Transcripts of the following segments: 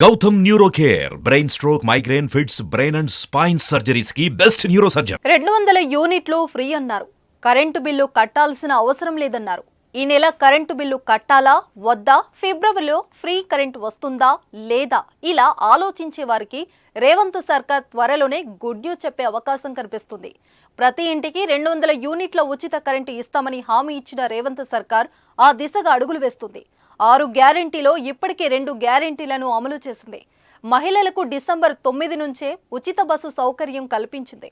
Gautam neuro care brain stroke migraine fits brain and spine surgeries కి best neuro surgeon 200 యూనిట్లు free అన్నారు. Current bill కట్టాల్సిన అవసరం లేదన్నారు. ఈ నెల కరెంటు బిల్లు కట్టాలా వద్దా, ఫిబ్రవరిలో ఫ్రీ కరెంట్ వస్తుందా లేదా ఇలా ఆలోచించే వారికి రేవంత్ సర్కార్ త్వరలోనే గుడ్ న్యూస్ చెప్పే అవకాశం కనిపిస్తుంది. ప్రతి ఇంటికి 200 యూనిట్ల ఉచిత కరెంటు ఇస్తామని హామీ ఇచ్చిన రేవంత్ సర్కార్ ఆ దిశగా అడుగులు వేస్తుంది. 6 గ్యారెంటీలో ఇప్పటికే 2 గ్యారెంటీలను అమలు చేసింది. మహిళలకు డిసెంబర్ 9 నుంచే ఉచిత బస్సు సౌకర్యం కల్పించింది.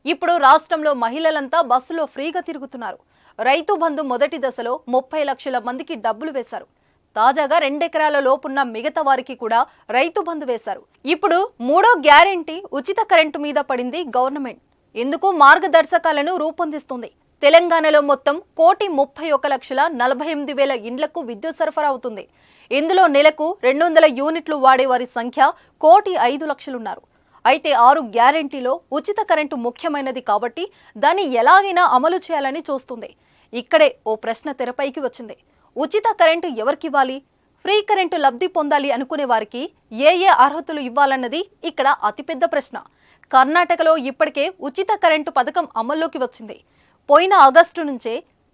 ఇప్పుడు రాష్ట్రంలో మహిళలంతా బస్సులో ఫ్రీగా తిరుగుతున్నారు. రైతు బంధు మొదటి దశలో 30 లక్షల మందికి డబ్బులు వేశారు. తాజాగా 2 ఎకరాల లోపున్న మిగతా వారికి కూడా రైతు బంధు వేశారు. ఇప్పుడు 3వ గ్యారెంటీ ఉచిత కరెంటు మీద పడింది గవర్నమెంట్. ఇందుకు మార్గదర్శకాలను రూపొందిస్తుంది. తెలంగాణలో మొత్తం 1,31,48,000 ఇండ్లకు విద్యుత్ సరఫరా అవుతుంది. ఇందులో నెలకు 200 యూనిట్లు వాడే వారి సంఖ్య 1,05,00,000 ఉన్నారు. అయితే 6 గ్యారెంటీలో ఉచిత కరెంటు ముఖ్యమైనది కాబట్టి దాన్ని ఎలాగైనా అమలు చేయాలని చూస్తుంది. ఇక్కడే ఓ ప్రశ్న తెరపైకి వచ్చింది. ఉచిత కరెంటు ఎవరికివ్వాలి? ఫ్రీ కరెంటు లబ్ధి పొందాలి అనుకునే వారికి ఏ అర్హతలు ఇవ్వాలన్నది ఇక్కడ అతిపెద్ద ప్రశ్న. కర్ణాటకలో ఇప్పటికే ఉచిత కరెంటు పథకం అమల్లోకి వచ్చింది. పోయిన ఆగస్టు నుంచే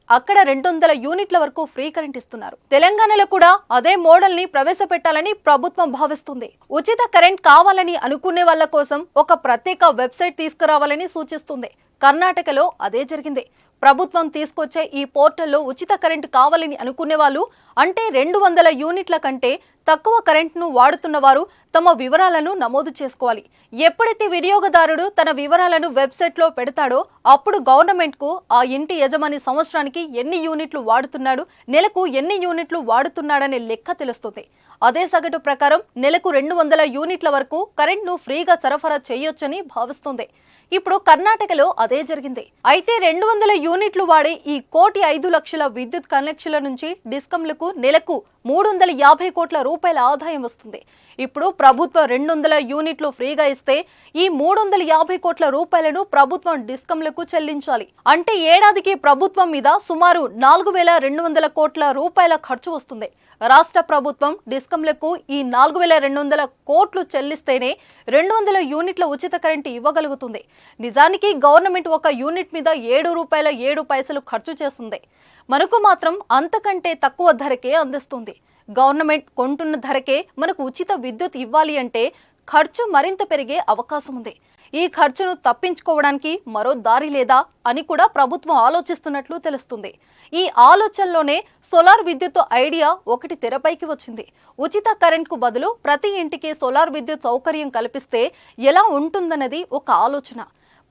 అక్కడ 200 యూనిట్ల వరకు ఫ్రీ కరెంట్ ఇస్తున్నారు. తెలంగాణలో కూడా అదే మోడల్ ని ప్రవేశపెట్టాలని ప్రభుత్వం భావిస్తుంది. ఉచిత కరెంట్ కావాలని అనుకునే వాళ్ళ కోసం ఒక ప్రత్యేక వెబ్సైట్ తీసుకురావాలని సూచిస్తుంది. కర్ణాటకలో అదే జరిగింది. ప్రభుత్వం తీసుకొచ్చే ఈ పోర్టల్లో ఉచిత కరెంటు కావాలని అనుకునే వాళ్ళు, అంటే 200 యూనిట్ల కంటే తక్కువ కరెంట్ను వాడుతున్న వారు తమ వివరాలను నమోదు చేసుకోవాలి. ఎప్పుడైతే వినియోగదారుడు తన వివరాలను వెబ్సైట్లో పెడతాడో అప్పుడు గవర్నమెంట్కు ఆ ఇంటి యజమాని సంవత్సరానికి ఎన్ని యూనిట్లు వాడుతున్నాడు, నెలకు ఎన్ని యూనిట్లు వాడుతున్నాడనే లెక్క తెలుస్తుంది. అదే సగటు ప్రకారం నెలకు 200 యూనిట్ల వరకు కరెంట్ను ఫ్రీగా సరఫరా చేయొచ్చని భావిస్తుంది. ఇప్పుడు కర్ణాటకలో అదే జరిగింది. అయితే 200 యూనిట్లు వాడే ఈ 1,05,00,000 విద్యుత్ కనెక్షన్ల నుంచి డిస్కంలకు నెలకు 350 కోట్ల రూపాయల ఆదాయం వస్తుంది. ఇప్పుడు ప్రభుత్వం 200 యూనిట్లు ఫ్రీగా ఇస్తే ఈ 350 కోట్ల రూపాయలను ప్రభుత్వం డిస్కంలకు చెల్లించాలి. అంటే ఏడాదికి ప్రభుత్వం మీద సుమారు 4,200 కోట్ల రూపాయల ఖర్చు వస్తుంది. రాష్ట్ర ప్రభుత్వం డిస్కంలకు ఈ 4,200 కోట్లు చెల్లిస్తేనే 200 యూనిట్ల ఉచిత కరెంటు ఇవ్వగలుగుతుంది. నిజానికి గవర్నమెంట్ ఒక యూనిట్ మీద 7 రూపాయల 7 పైసలు ఖర్చు చేస్తుంది. మనకు మాత్రం అంతకంటే తక్కువ ధరకే అందిస్తుంది. గవర్నమెంట్ కొంటున్న ధరకే మనకు ఉచిత విద్యుత్ ఇవ్వాలి అంటే ఖర్చు మరింత పెరిగే అవకాశం ఉంది. ఈ ఖర్చును తప్పించుకోవడానికి మరో దారి లేదా అని కూడా ప్రభుత్వం ఆలోచిస్తున్నట్లు తెలుస్తుంది. ఈ ఆలోచనలోనే సోలార్ విద్యుత్ ఐడియా ఒకటి తెరపైకి వచ్చింది. ఉచిత కరెంట్కు బదులు ప్రతి ఇంటికి సోలార్ విద్యుత్ సౌకర్యం కల్పిస్తే ఎలా ఉంటుందన్నది ఒక ఆలోచన.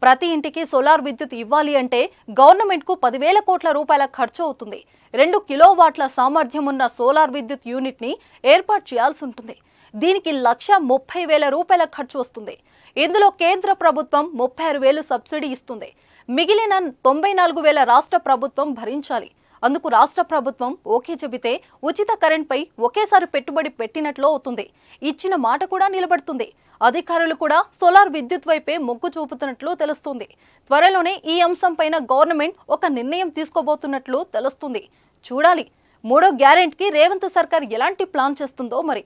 ప్రతి ఇంటికి సోలార్ విద్యుత్ ఇవ్వాలి అంటే గవర్నమెంట్కు 10,000 కోట్ల రూపాయల ఖర్చు అవుతుంది. 2 కిలోవాట్ల సామర్థ్యం ఉన్న సోలార్ విద్యుత్ యూనిట్ని ఏర్పాటు చేయాల్సి ఉంటుంది. దీనికి 1,30,000 రూపాయల ఖర్చు వస్తుంది. ఇందులో కేంద్ర ప్రభుత్వం 36,000 సబ్సిడీ ఇస్తుంది. మిగిలిన 94,000 రాష్ట్ర ప్రభుత్వం భరించాలి. అందుకు రాష్ట్ర ప్రభుత్వం ఓకే చెబితే ఉచిత కరెంట్పై ఒకేసారి పెట్టుబడి పెట్టినట్లు అవుతుంది. ఇచ్చిన మాట కూడా నిలబడుతుంది. అధికారులు కూడా సోలార్ విద్యుత్ వైపే మొగ్గు చూపుతున్నట్లు తెలుస్తుంది. త్వరలోనే ఈ అంశంపైన గవర్నమెంట్ ఒక నిర్ణయం తీసుకోబోతున్నట్లు తెలుస్తుంది. చూడాలి 3వ గ్యారెంటీకి రేవంత్ సర్కార్ ఎలాంటి ప్లాన్ చేస్తుందో మరి.